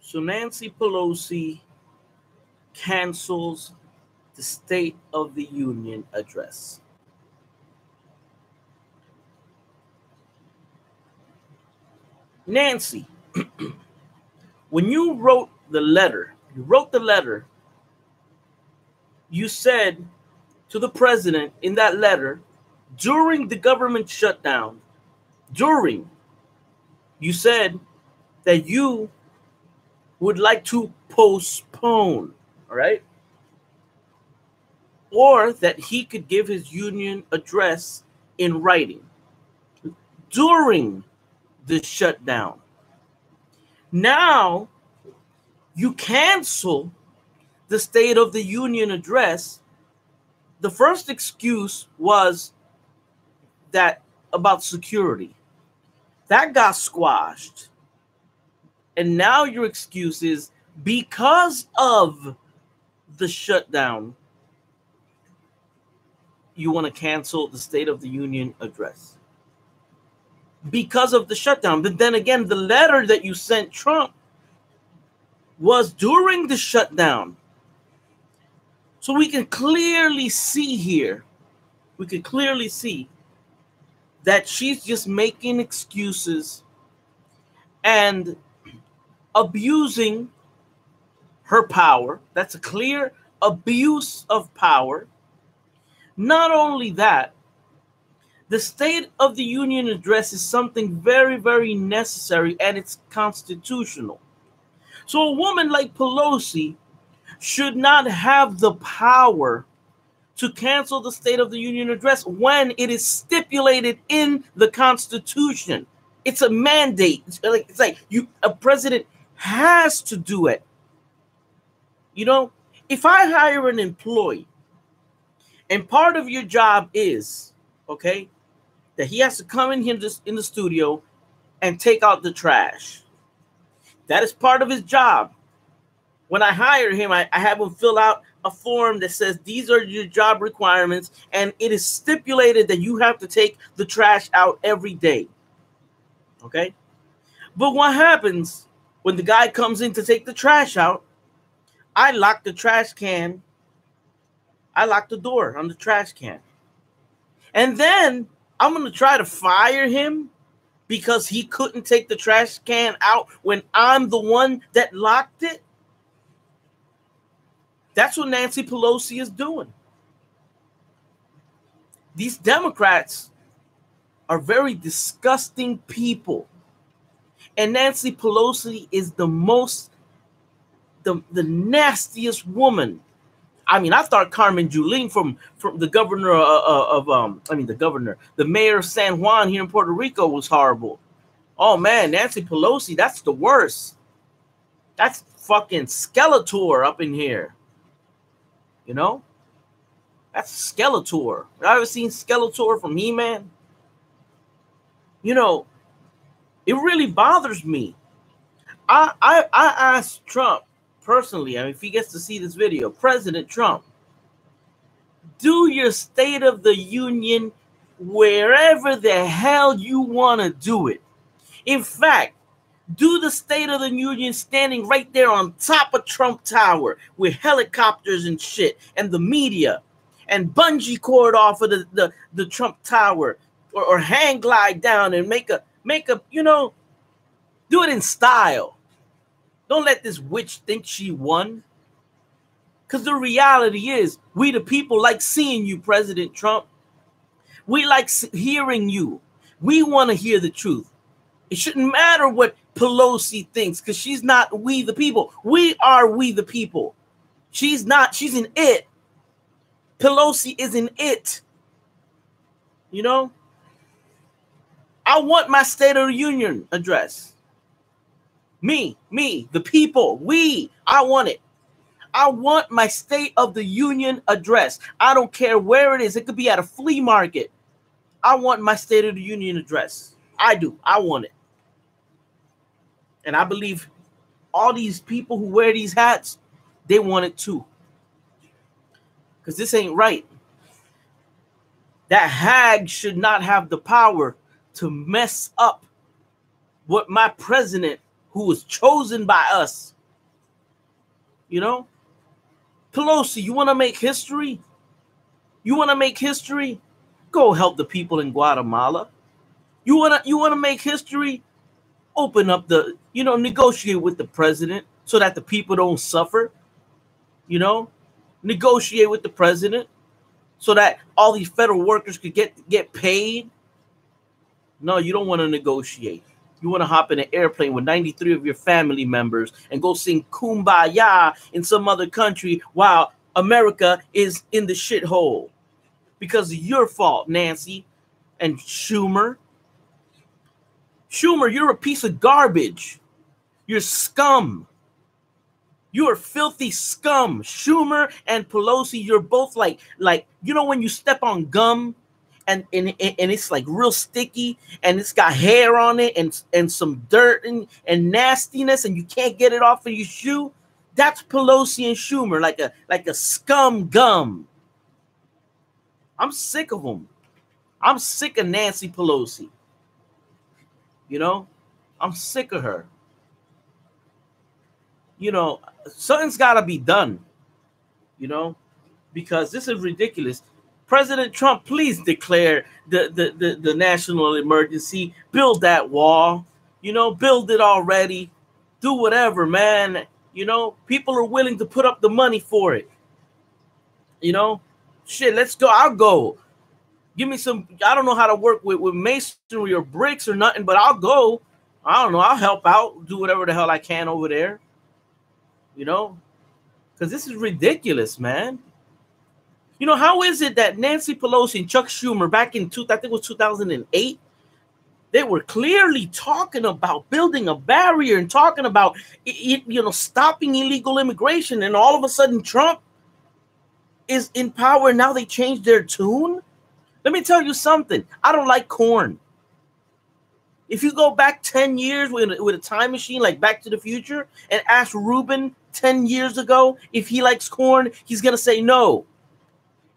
So Nancy Pelosi cancels the State of the Union address. Nancy, when you wrote the letter, you said to the president in that letter, during the government shutdown, you said that you would like to postpone, all right? Or that he could give his union address in writing during the shutdown. Now you cancel the State of the Union address. The first excuse was that about security. That got squashed. And now your excuse is because of the shutdown, you want to cancel the State of the Union address. Because of the shutdown. But then again, the letter that you sent Trump was during the shutdown. So we can clearly see here, that she's just making excuses and abusing her power. That's a clear abuse of power. Not only that, the State of the Union address is something very, very necessary, and it's constitutional. So a woman like Pelosi should not have the power to cancel the State of the Union address when it is stipulated in the Constitution. It's a mandate. It's like a president has to do it. You know, if I hire an employee and part of your job is, okay, that he has to come in here in the studio and take out the trash. That is part of his job. When I hire him, I have him fill out a form that says these are your job requirements, and it is stipulated that you have to take the trash out every day. Okay? But what happens when the guy comes in to take the trash out? I lock the trash can. I lock the door on the trash can. And then I'm going to try to fire him because he couldn't take the trash can out when I'm the one that locked it. That's what Nancy Pelosi is doing. These Democrats are very disgusting people. And Nancy Pelosi is the nastiest woman. I mean, I thought Carmen Yulín from the governor the mayor of San Juan here in Puerto Rico was horrible. Oh man, Nancy Pelosi, that's the worst. That's fucking Skeletor up in here. You know? That's Skeletor. I ever seen Skeletor from He-Man? You know, it really bothers me. I asked Trump personally, I mean, if he gets to see this video, President Trump, do your State of the Union wherever the hell you want to do it. In fact, do the State of the Union standing right there on top of Trump Tower with helicopters and shit and the media, and bungee cord off of the Trump Tower, or hang glide down and make a, you know, do it in style. Don't let this witch think she won. Because the reality is, we the people like seeing you, President Trump. We like hearing you. We want to hear the truth. It shouldn't matter what Pelosi thinks, because she's not we the people. We are we the people. She's not. She's an it. Pelosi is an it. You know? I want my State of the Union address. Me, the people, I want it. I want my State of the Union address. I don't care where it is. It could be at a flea market. I want my State of the Union address. I do. I want it. And I believe all these people who wear these hats, they want it too. Because this ain't right. That hag should not have the power to mess up what my president, who was chosen by us, you know, Pelosi, you want to make history? You want to make history? Go help the people in Guatemala. You want to make history? Open up the, negotiate with the president so that the people don't suffer. Negotiate with the president so that all these federal workers could get paid. No, you don't want to negotiate. You want to hop in an airplane with 93 of your family members and go sing Kumbaya in some other country while America is in the shithole because of your fault, Nancy and Schumer. Schumer, you're a piece of garbage. You're scum. You are filthy scum. Schumer and Pelosi, you're both like when you step on gum and it's like real sticky and it's got hair on it and some dirt and nastiness and you can't get it off of your shoe. That's Pelosi and Schumer, like a scum gum. I'm sick of them. I'm sick of Nancy Pelosi. I'm sick of her. Something's got to be done, because this is ridiculous. President Trump, please declare the national emergency. Build that wall, build it already. Do whatever, man. People are willing to put up the money for it. Shit, let's go. I'll go. Give me some, I don't know how to work with masonry or bricks or nothing, but I'll go. I don't know. I'll help out, do whatever the hell I can over there. Because this is ridiculous, man. How is it that Nancy Pelosi and Chuck Schumer back in, I think it was 2008, they were clearly talking about building a barrier and talking about, stopping illegal immigration. And all of a sudden Trump is in power. Now they changed their tune. Let me tell you something. I don't like corn. If you go back 10 years with a time machine like Back to the Future and ask Ruben 10 years ago if he likes corn, he's going to say no.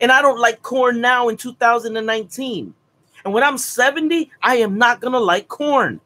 And I don't like corn now in 2019. And when I'm 70, I am not going to like corn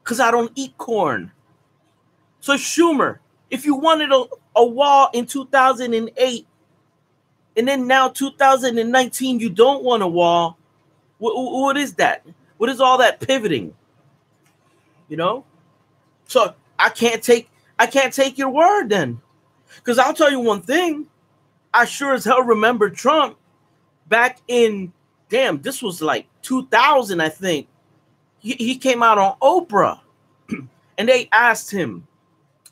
because I don't eat corn. So Schumer, if you wanted a wall in 2008, and then now 2019, you don't want a wall. What is that? What is all that pivoting? So I can't take your word then. Because I'll tell you one thing. I sure as hell remember Trump back in, this was like 2000, I think. He came out on Oprah and they asked him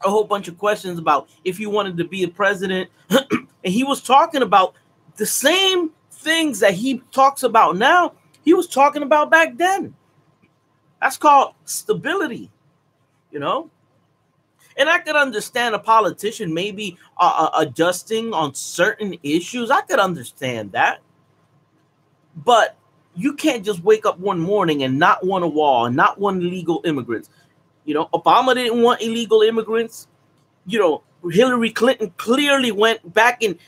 a whole bunch of questions about if he wanted to be a president. And he was talking about the same things that he talks about now. He was talking about back then. That's called stability, And I could understand a politician maybe adjusting on certain issues. I could understand that. But you can't just wake up one morning and not want a wall and not want illegal immigrants. Obama didn't want illegal immigrants. Hillary Clinton clearly went back in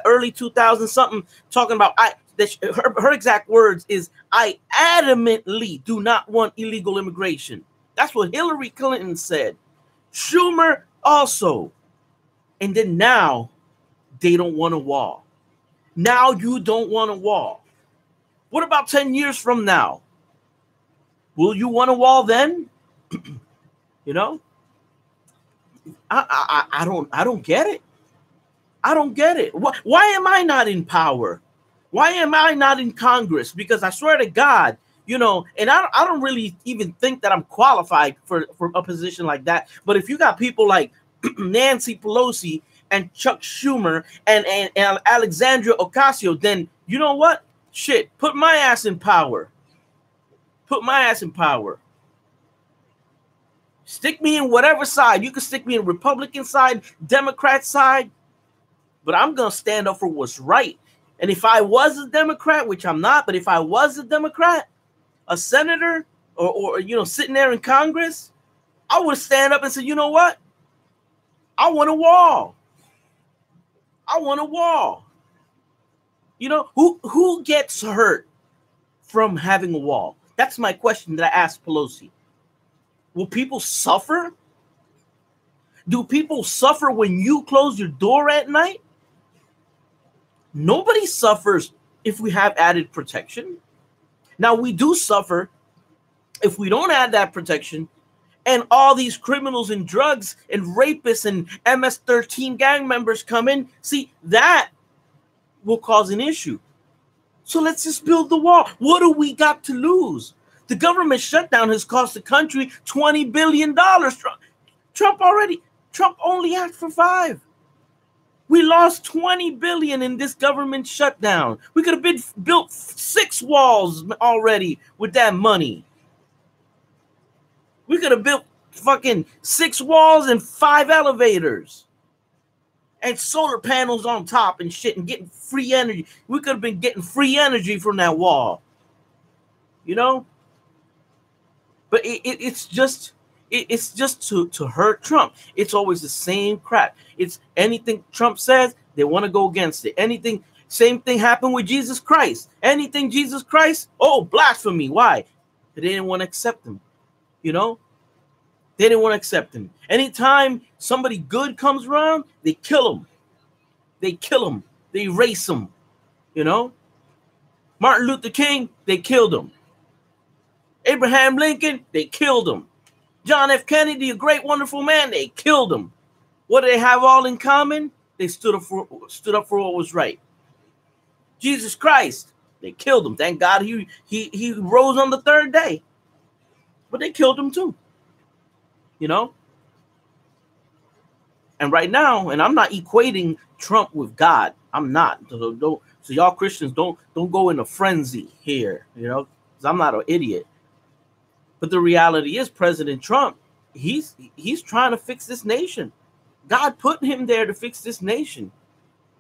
early 2000 something talking about her exact words is, I adamantly do not want illegal immigration. That's what Hillary Clinton said. Schumer also. And then now they don't want a wall. Now you don't want a wall. What about 10 years from now? Will you want a wall then? I don't get it. I don't get it. Why am I not in power? Why am I not in Congress? Because I swear to God, and I don't really even think that I'm qualified for a position like that. But if you got people like Nancy Pelosi and Chuck Schumer and Alexandria Ocasio, then you know what? Shit, put my ass in power. Put my ass in power. Stick me in whatever side. You can stick me in Republican side, Democrat side, but I'm going to stand up for what's right. And if I was a Democrat, which I'm not, but if I was a Democrat, a senator or sitting there in Congress, I would stand up and say, you know what? I want a wall. I want a wall. Who gets hurt from having a wall? That's my question that I asked Pelosi. Will people suffer? Do people suffer when you close your door at night? Nobody suffers if we have added protection. Now, we do suffer if we don't add that protection and all these criminals and drugs and rapists and MS-13 gang members come in. See, that will cause an issue. So let's just build the wall. What do we got to lose? The government shutdown has cost the country $20 billion. Trump only asked for 5. We lost $20 billion in this government shutdown. We could have built 6 walls already with that money. We could have built fucking 6 walls and 5 elevators and solar panels on top and shit and getting free energy. We could have been getting free energy from that wall, you know? But it's just to hurt Trump. It's always the same crap. It's anything Trump says, they want to go against it. Same thing happened with Jesus Christ. Anything Jesus Christ, oh, blasphemy. Why? They didn't want to accept him, you know? They didn't want to accept him. Anytime somebody good comes around, they kill him. They kill him. They erase him, you know? Martin Luther King, they killed him. Abraham Lincoln, they killed him. John F. Kennedy, a great, wonderful man, they killed him. What do they have all in common? They stood up for what was right. Jesus Christ, they killed him. Thank God he rose on the 3rd day. But they killed him too. You know? And right now, and I'm not equating Trump with God. I'm not. So y'all Christians don't go in a frenzy here, you know, because I'm not an idiot. But the reality is President Trump, he's trying to fix this nation. God put him there to fix this nation.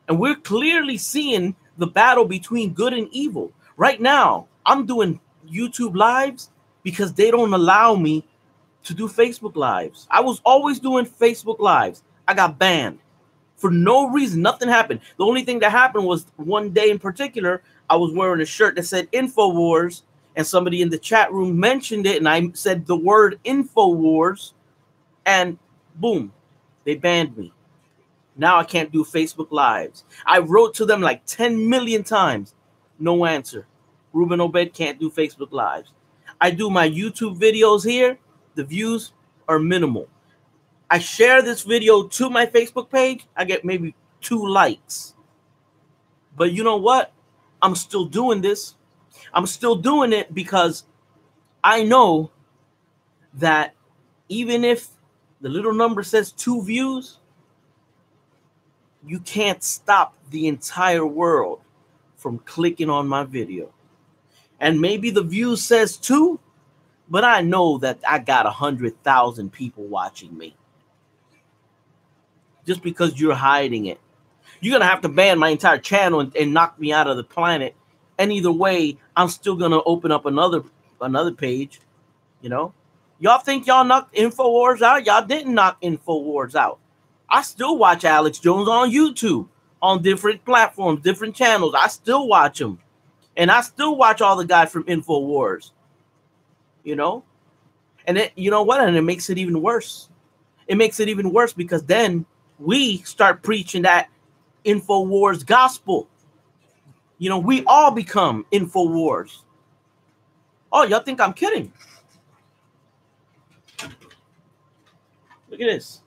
And we're clearly seeing the battle between good and evil. Right now, I'm doing YouTube lives because they don't allow me to do Facebook lives. I was always doing Facebook lives. I got banned for no reason. Nothing happened. The only thing that happened was one day in particular, I was wearing a shirt that said InfoWars, and somebody in the chat room mentioned it, and I said the word InfoWars, and boom, they banned me. Now I can't do Facebook lives. I wrote to them like 10 million times. No answer. Ruben Obed can't do Facebook lives. I do my YouTube videos here. The views are minimal. I share this video to my Facebook page. I get maybe 2 likes. But you know what? I'm still doing this. I'm still doing it because I know that even if the little number says 2 views, you can't stop the entire world from clicking on my video. And maybe the view says 2, but I know that I got 100,000 people watching me. Just because you're hiding it. You're going to have to ban my entire channel and knock me out of the planet. And either way, I'm still going to open up another page, you know. Y'all think y'all knocked InfoWars out? Y'all didn't knock InfoWars out. I still watch Alex Jones on YouTube, on different platforms, different channels. I still watch him. And I still watch all the guys from InfoWars, you know. And you know what? And it makes it even worse. It makes it even worse because then we start preaching that InfoWars gospel. You know, we all become InfoWars. Oh, y'all think I'm kidding? Look at this.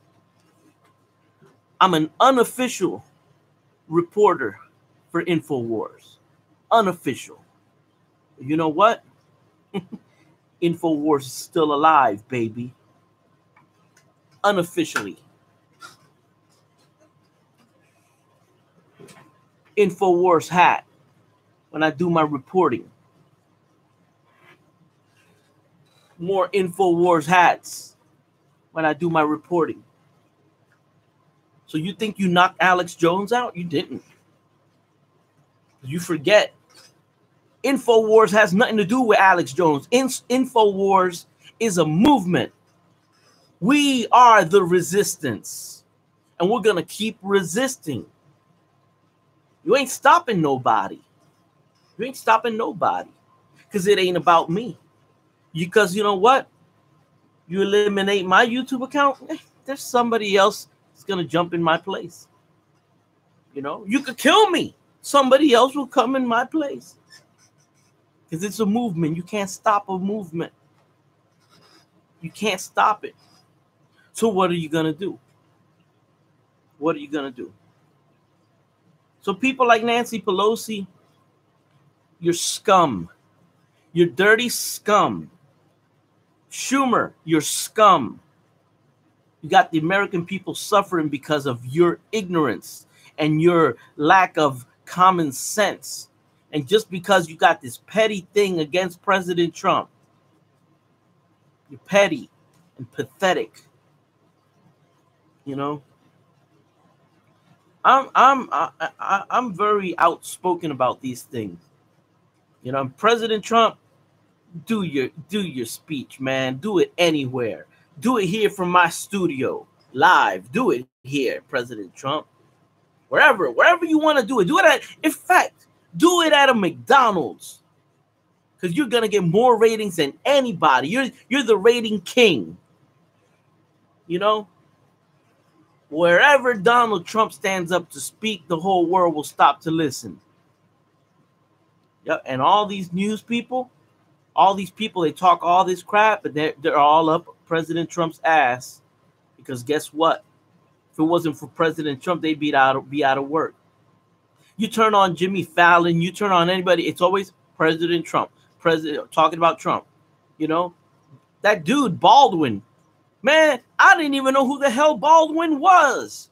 I'm an unofficial reporter for InfoWars. Unofficial. You know what? InfoWars is still alive, baby. Unofficially. InfoWars hat when I do my reporting. More InfoWars hats when I do my reporting. So you think you knocked Alex Jones out? You didn't. You forget. InfoWars has nothing to do with Alex Jones. InfoWars is a movement. We are the resistance. And we're going to keep resisting. You ain't stopping nobody. You ain't stopping nobody. Because it ain't about me. Because you know what? You eliminate my YouTube account, there's somebody else that's gonna jump in my place. You know, you could kill me. Somebody else will come in my place. Because it's a movement. You can't stop a movement. You can't stop it. So what are you gonna do? What are you gonna do? So people like Nancy Pelosi, you're scum. You're dirty scum. Schumer, you're scum. You got the American people suffering because of your ignorance and your lack of common sense. And just because you got this petty thing against President Trump, you're petty and pathetic. You know, I'm very outspoken about these things. You know, President Trump, do your speech, man. Do it anywhere. Do it here from my studio, live. Do it here, President Trump. Wherever you want to do it. Do it at, in fact, do it at a McDonald's. Because you're gonna get more ratings than anybody. You're the rating king. You know? Wherever Donald Trump stands up to speak, the whole world will stop to listen. Yep, and all these news people, all these people, they talk all this crap, but they're all up President Trump's ass. Because guess what? If it wasn't for President Trump, they'd be out of work. You turn on Jimmy Fallon, you turn on anybody, it's always President Trump. President talking about Trump. You know? That dude, Baldwin. Man, I didn't even know who the hell Baldwin was.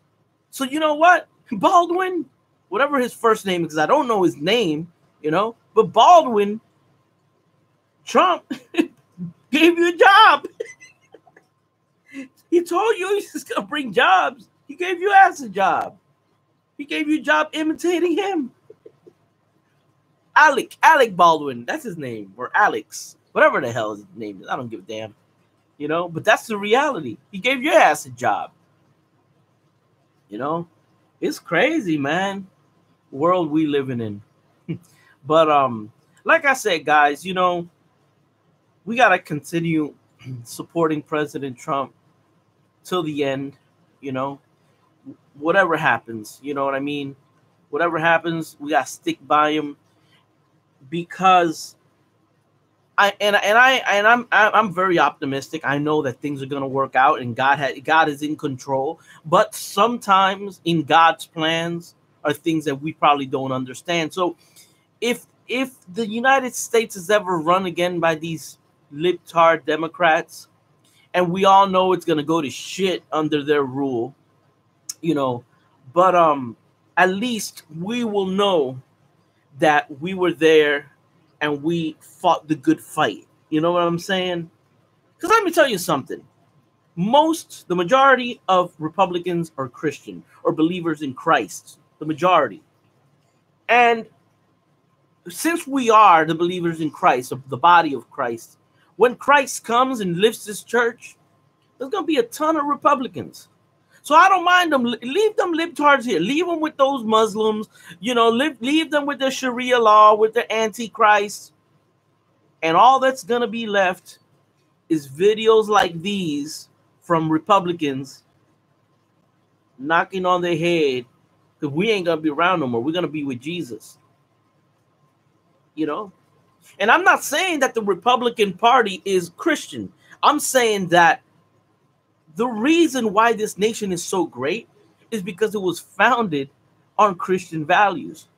So you know what? Baldwin, whatever his first name is, because I don't know his name, you know, but Baldwin, Trump gave you a job. He told you he's just going to bring jobs. He gave you ass a job. He gave you a job imitating him. Alec Baldwin, that's his name, or Alex, whatever the hell his name is. I don't give a damn. You know, but that's the reality. He gave your ass a job. You know, it's crazy, man. World we living in. But like I said, guys, you know, we gotta continue supporting President Trump till the end. You know, whatever happens, you know what I mean? Whatever happens, we gotta stick by him, because I'm very optimistic. I know that things are gonna work out, and God is in control. But sometimes in God's plans are things that we probably don't understand. So if the United States is ever run again by these libtard Democrats, and we all know it's gonna go to shit under their rule, you know, but at least we will know that we were there and we fought the good fight. You know what I'm saying? Because let me tell you something. The majority of Republicans are Christian or believers in Christ. The majority. And since we are the believers in Christ, of the body of Christ, when Christ comes and lifts his church, there's going to be a ton of Republicans. So I don't mind them. Leave them libtards here. Leave them with those Muslims. You know, leave them with their Sharia law, with their Antichrist. And all that's going to be left is videos like these from Republicans knocking on their head, because we ain't going to be around no more. We're going to be with Jesus. You know? And I'm not saying that the Republican Party is Christian. I'm saying that the reason why this nation is so great is because it was founded on Christian values.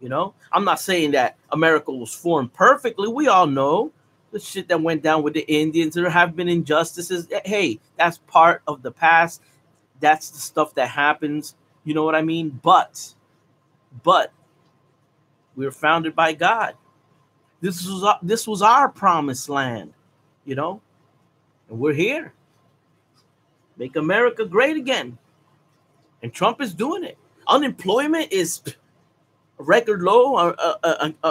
You know, I'm not saying that America was formed perfectly. We all know the shit that went down with the Indians. There have been injustices. Hey, that's part of the past. That's the stuff that happens. You know what I mean? But we were founded by God. This was our promised land, you know, and we're here. Make America great again. And Trump is doing it. Unemployment is record low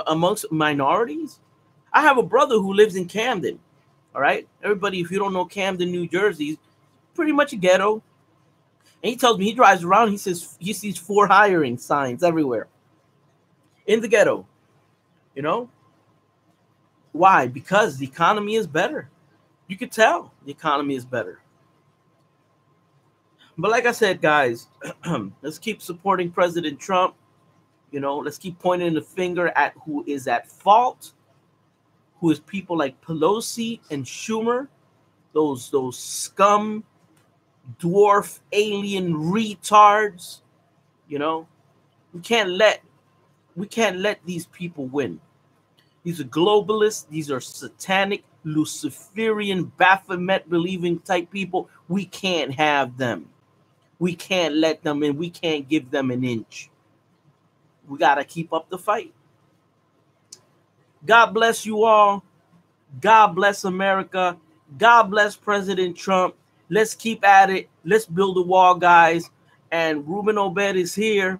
amongst minorities. I have a brother who lives in Camden. All right. Everybody, if you don't know Camden, New Jersey, pretty much a ghetto. And he tells me, he drives around, he says he sees 4 hiring signs everywhere in the ghetto. You know? Why? Because the economy is better. You could tell the economy is better. But like I said, guys, let's keep supporting President Trump. You know, let's keep pointing the finger at who is at fault, who is people like Pelosi and Schumer, those scum, dwarf, alien retards. You know, we can't let these people win. These are globalists. These are satanic, Luciferian, Baphomet believing type people. We can't have them. We can't let them in. We can't give them an inch. We got to keep up the fight. God bless you all. God bless America. God bless President Trump. Let's keep at it. Let's build a wall, guys. And Ruben Obed is here.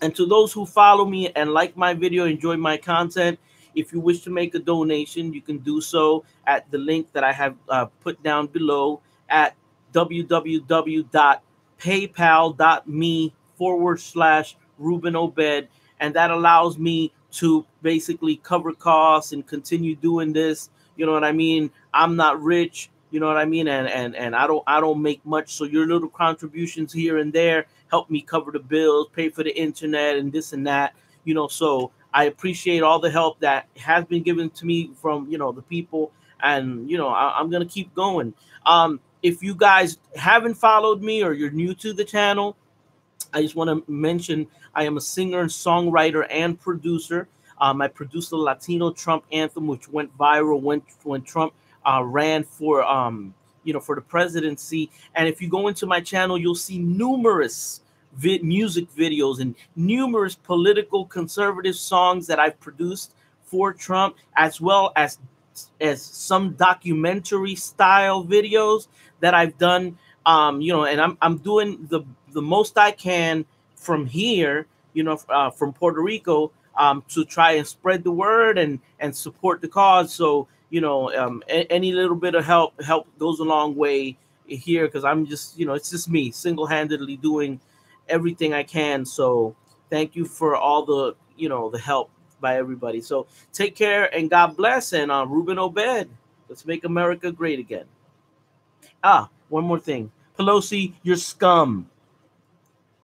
And to those who follow me and like my video, enjoy my content, if you wish to make a donation, you can do so at the link that I have put down below at www.paypal.me/Ruben Obed. And that allows me to basically cover costs and continue doing this. You know what I mean? I'm not rich. You know what I mean? And I don't make much. So your little contributions here and there help me cover the bills, pay for the internet and this and that. You know, so I appreciate all the help that has been given to me from, you know, the people. And, you know, I'm going to keep going. If you guys haven't followed me or you're new to the channel, I just want to mention I am a singer and songwriter and producer. I produced the Latino Trump anthem, which went viral when Trump ran for, you know, for the presidency. And if you go into my channel, you'll see numerous music videos and numerous political conservative songs that I've produced for Trump, as well as some documentary style videos that I've done. You know, and I'm doing the most I can from here, you know, from Puerto Rico, to try and spread the word and support the cause. So, you know, any little bit of help goes a long way here, because I'm just, you know, it's just me single-handedly doing everything I can. So thank you for all the, you know, the help by everybody. So take care and God bless. And Ruben Obed, let's make America great again. One more thing. Pelosi, you're scum.